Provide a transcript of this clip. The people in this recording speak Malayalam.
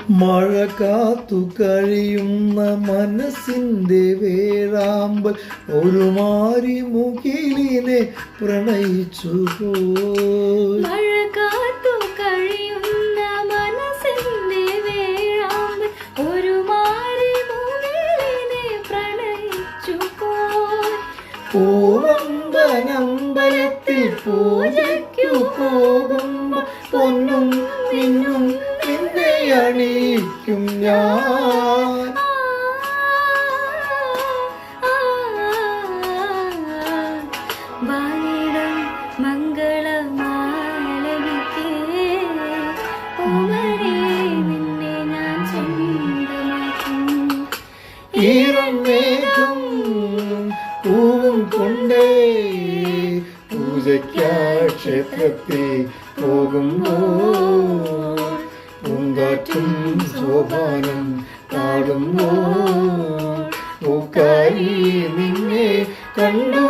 മഴ കാത്തു കഴിയുന്ന മനസ്സിൻ്റെ വേഴാമ്പൽ ഒരു മാരി മുകിലിനെ പ്രണയിച്ചു പോയി. മഴ കാത്തു കഴിയുന്ന മനസ്സിൻ്റെ വേഴാമ്പൽ ഒരു മാരി മുകിലിനെ പ്രണയിച്ചു പോയി. പൂവമ്പനമ്പലത്തിൽ പൂജയ്ക്കു പോകുമ്പോൾ പൊന്നും മിന്നും നിന്നെ അണിയിക്കും ഞാൻ. വാണിടം മംഗളമാലവിക്കേ ഓമനേ നിന്നെ ഞാൻ സ്വന്തമാക്കും. ഈറൻ മേഘം പൂവും കൊണ്ടേ പൂജയ്ക്കാ ക്ഷേത്രത്തിൽ പോകുമ്പോൾ പൂങ്കാറ്റും സോപാനം പാടുമ്പോൾ പൂക്കാരി നിന്നെ കണ്ടു